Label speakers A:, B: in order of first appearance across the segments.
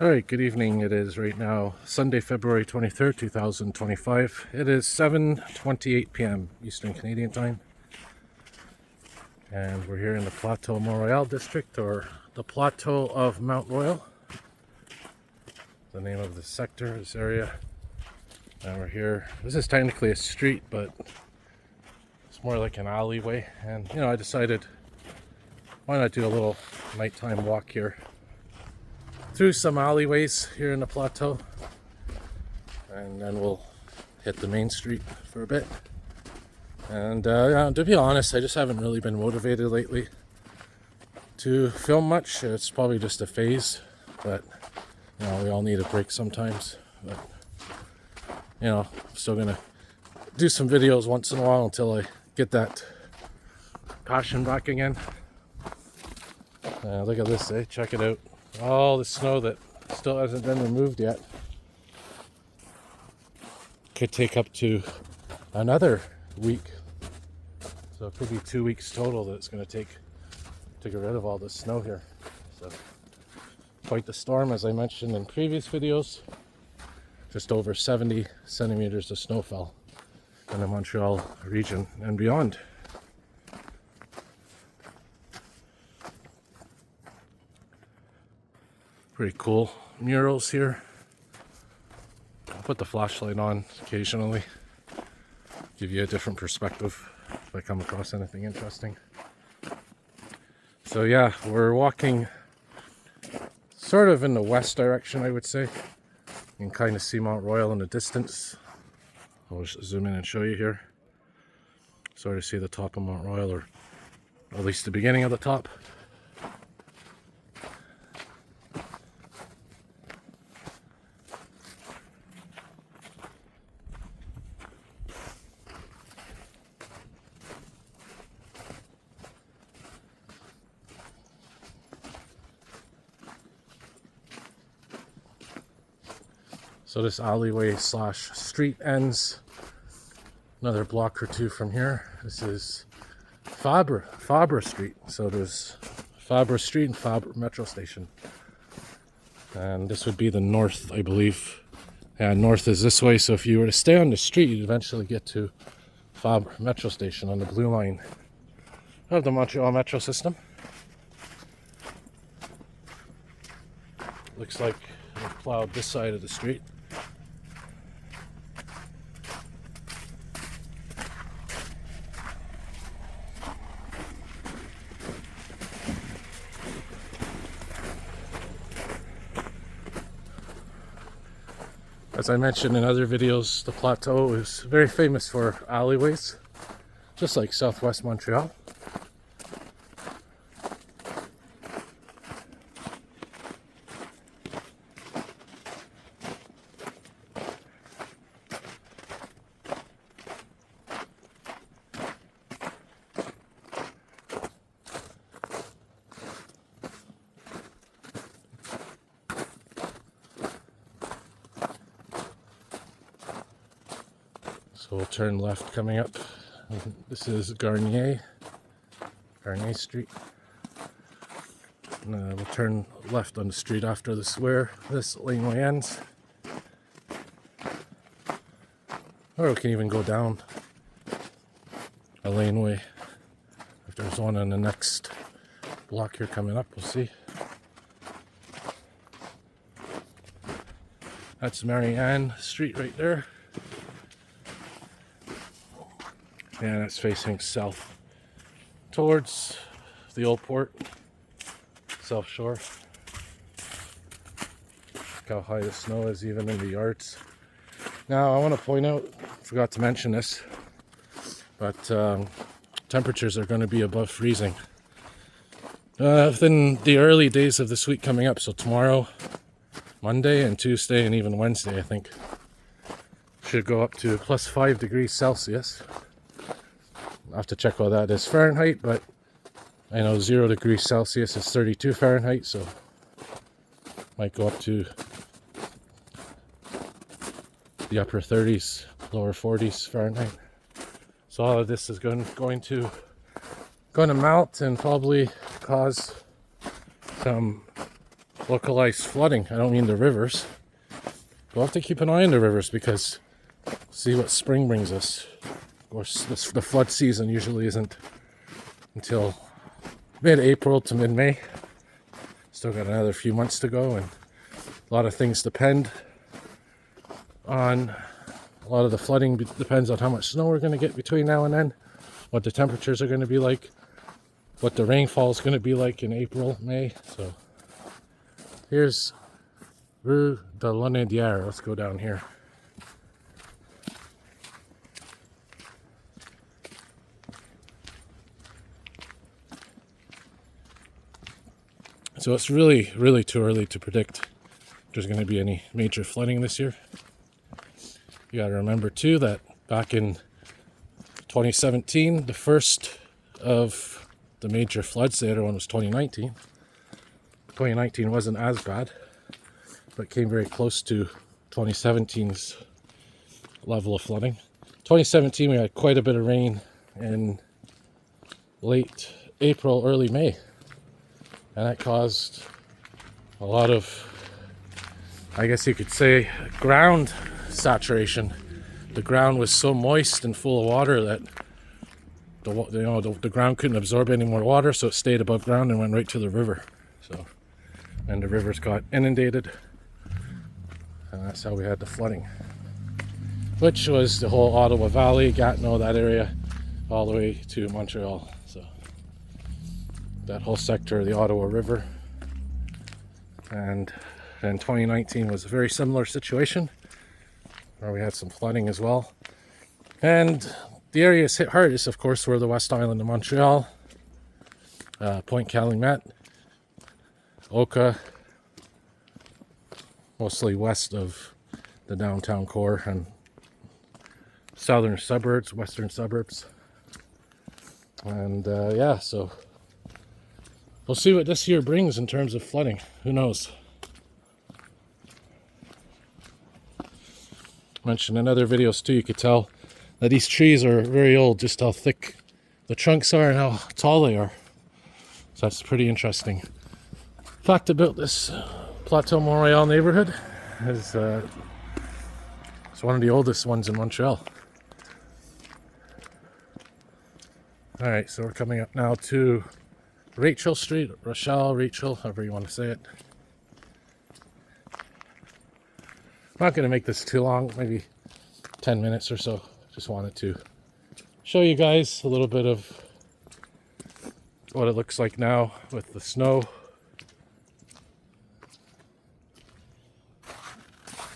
A: Alright, good evening. It is right now Sunday, February 23rd, 2025. It is 7:28 p.m. Eastern Canadian time. And we're here in the Plateau Mont-Royal district, or the Plateau of Mont-Royal. The name of the sector, this area. And we're here. This is technically a street, but it's more like an alleyway. And, I decided, why not do a little nighttime walk here through some alleyways here in the plateau, and then we'll hit the main street for a bit. And to be honest, I just haven't really been motivated lately to film much. It's probably just a phase, but we all need a break sometimes. But I'm still gonna do some videos once in a while until I get that passion back again. Look at this, check it out. All the snow that still hasn't been removed yet. Could take up to another week. So it could be 2 weeks total that it's going to take to get rid of all this snow here. So quite the storm, as I mentioned in previous videos. Just over 70 centimeters of snow fell in the Montreal region and beyond. Pretty cool murals here. I'll put the flashlight on occasionally, give you a different perspective if I come across anything interesting. So yeah, we're walking sort of in the west direction, I would say. You can kind of see Mont-Royal in the distance. I'll just zoom in and show you here. Sort of see the top of Mont-Royal, or at least the beginning of the top. So this alleyway slash street ends another block or two from here. This is Fabre Street. So there's Fabre Street and Fabre Metro Station. And this would be the north, I believe. Yeah, north is this way. So if you were to stay on the street, you'd eventually get to Fabre Metro Station on the blue line of the Montreal Metro system. Looks like they've plowed this side of the street. As I mentioned in other videos, the Plateau is very famous for alleyways, just like southwest Montreal. So we'll turn left coming up. This is Garnier Street. And we'll turn left on the street after this, where this laneway ends. Or we can even go down a laneway. If there's one on the next block here coming up, we'll see. That's Marianne Street right there. And it's facing south towards the old port, South Shore. Look how high the snow is, even in the yards. Now I want to point out, forgot to mention this, but temperatures are going to be above freezing within the early days of this week coming up. So tomorrow, Monday, and Tuesday, and even Wednesday, I think, should go up to plus 5 degrees Celsius. I have to check what that is Fahrenheit, but I know 0 degrees Celsius is 32 Fahrenheit, so might go up to the upper 30s, lower 40s Fahrenheit. So all of this is going to melt and probably cause some localized flooding. I don't mean the rivers. We'll have to keep an eye on the rivers because see what spring brings us. Of course, the flood season usually isn't until mid-April to mid-May. Still got another few months to go, and a lot of things depend on, a lot of the flooding depends on how much snow we're going to get between now and then, what the temperatures are going to be like, what the rainfall is going to be like in April, May. So here's Rue de l'Onedière. Let's go down here. So it's really, really too early to predict if there's going to be any major flooding this year. You got to remember too that back in 2017, the first of the major floods, the other one was 2019. 2019 wasn't as bad, but came very close to 2017's level of flooding. 2017, we had quite a bit of rain in late April, early May. And that caused a lot of, I guess you could say, ground saturation. The ground was so moist and full of water that the ground couldn't absorb any more water, so it stayed above ground and went right to the river. So, and the rivers got inundated, and that's how we had the flooding, which was the whole Ottawa Valley, Gatineau, that area, all the way to Montreal. So that whole sector of the Ottawa River. And then 2019 was a very similar situation where we had some flooding as well. And the areas hit hardest, of course, were the West Island of Montreal, Point Calumet, Oka, mostly west of the downtown core, and southern suburbs, western suburbs. And yeah, so we'll see what this year brings in terms of flooding. Who knows? Mentioned in other videos too, you could tell that these trees are very old, just how thick the trunks are and how tall they are. So that's pretty interesting. Fact about this Plateau Mont-Royal neighborhood is it's one of the oldest ones in Montreal. Alright, so we're coming up now to Rachel Street, Rachel, however you want to say it. I'm not going to make this too long, maybe 10 minutes or so. Just wanted to show you guys a little bit of what it looks like now with the snow.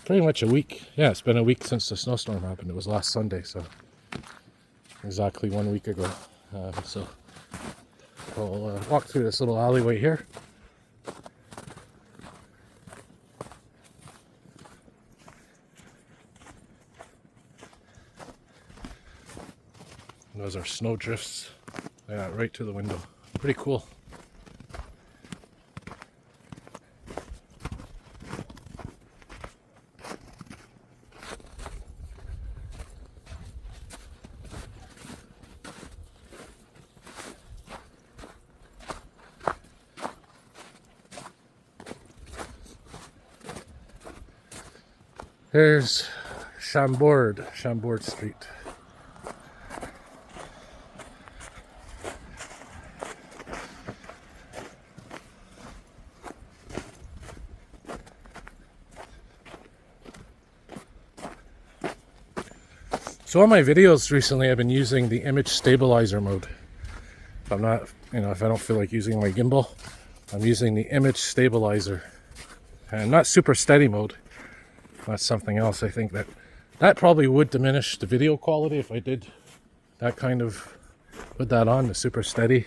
A: Pretty much a week. Yeah, it's been a week since the snowstorm happened. It was last Sunday, so exactly 1 week ago. So we'll walk through this little alleyway here. And those are snow drifts. Yeah, right to the window. Pretty cool. Here's Chambord Street. So on my videos recently, I've been using the image stabilizer mode. If I'm not, if I don't feel like using my gimbal, I'm using the image stabilizer and not super steady mode. That's something else. I think that probably would diminish the video quality if I did that kind of, put that on, the super steady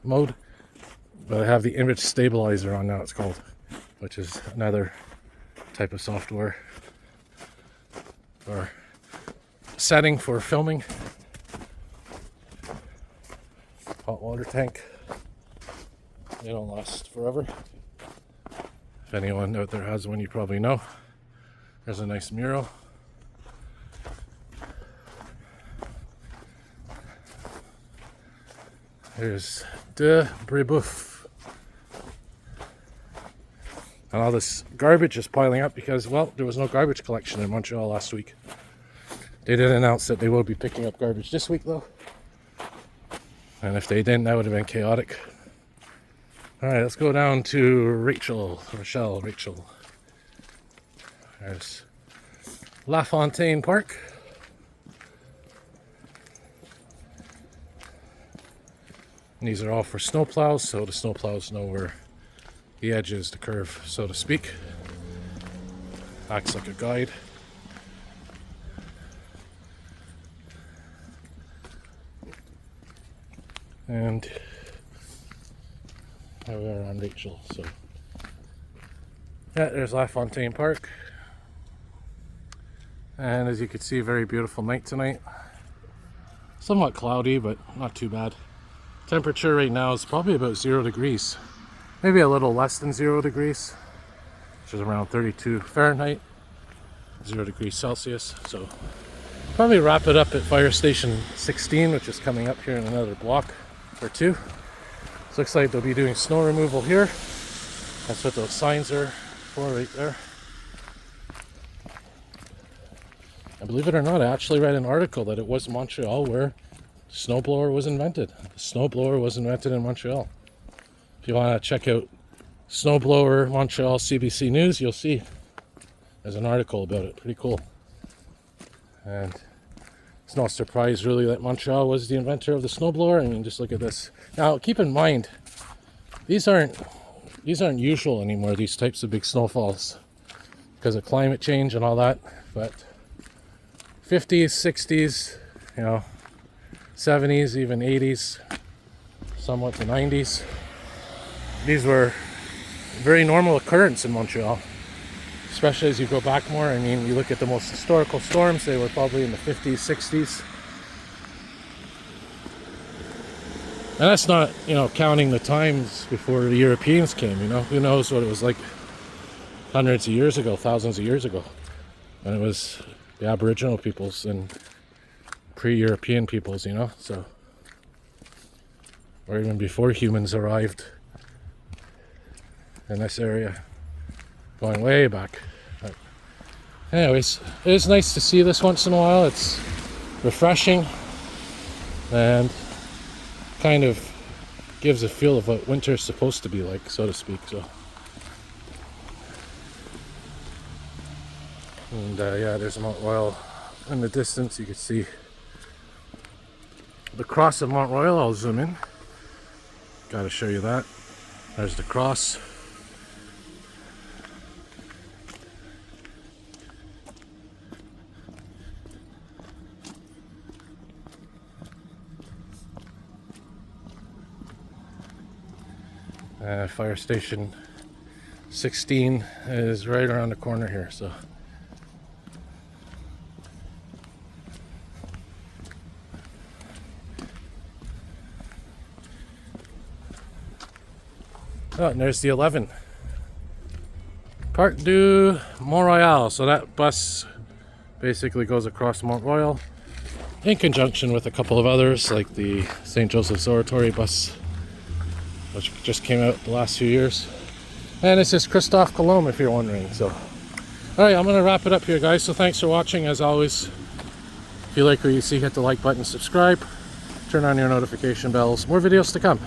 A: mode. But I have the image stabilizer on now, it's called, which is another type of software or setting for filming. Hot water tank. They don't last forever. If anyone out there has one, you probably know. There's a nice mural. There's De Brebeuf. And all this garbage is piling up because, well, there was no garbage collection in Montreal last week. They did announce that they will be picking up garbage this week, though. And if they didn't, that would have been chaotic. Alright, let's go down to Rachel. There's La Fontaine Park. And these are all for snowplows, so the snowplows know where the edge is, the curve, so to speak. Acts like a guide. And now we're on Rachel, so yeah, there's La Fontaine Park. And as you can see, very beautiful night tonight. Somewhat cloudy, but not too bad. Temperature right now is probably about 0 degrees. Maybe a little less than 0 degrees, which is around 32 Fahrenheit, 0 degrees Celsius. So probably wrap it up at fire station 16, which is coming up here in another block or two. So looks like they'll be doing snow removal here. That's what those signs are for right there. And believe it or not, I actually read an article that it was Montreal where snowblower was invented. The snowblower was invented in Montreal. If you want to check out Snowblower Montreal CBC News, you'll see there's an article about it. Pretty cool. And it's no surprise really that Montreal was the inventor of the snowblower. I mean, just look at this. Now, keep in mind, these aren't usual anymore, these types of big snowfalls, because of climate change and all that. But 50s, 60s, you know, 70s, even 80s, somewhat the 90s. These were very normal occurrence in Montreal, especially as you go back more. I mean, you look at the most historical storms, they were probably in the 50s, 60s. And that's not, you know, counting the times before the Europeans came, you know. Who knows what it was like hundreds of years ago, thousands of years ago, when it was the Aboriginal peoples and pre-European peoples, you know, so, or even before humans arrived in this area, going way back. But anyways, it is nice to see this once in a while. It's refreshing and kind of gives a feel of what winter is supposed to be like, so to speak. So, and yeah, there's Mont-Royal in the distance. You can see the cross of Mont-Royal. I'll zoom in. Got to show you that. There's the cross. Fire station 16 is right around the corner here, so oh, and there's the 11 Parc du Mont-Royal. So that bus basically goes across Mont-Royal in conjunction with a couple of others, like the St. Joseph's Oratory bus, which just came out the last few years. And it's just Christophe Colomb, if you're wondering. So, alright, I'm going to wrap it up here, guys. So thanks for watching. As always, if you like what you see, hit the like button, subscribe, turn on your notification bells. More videos to come.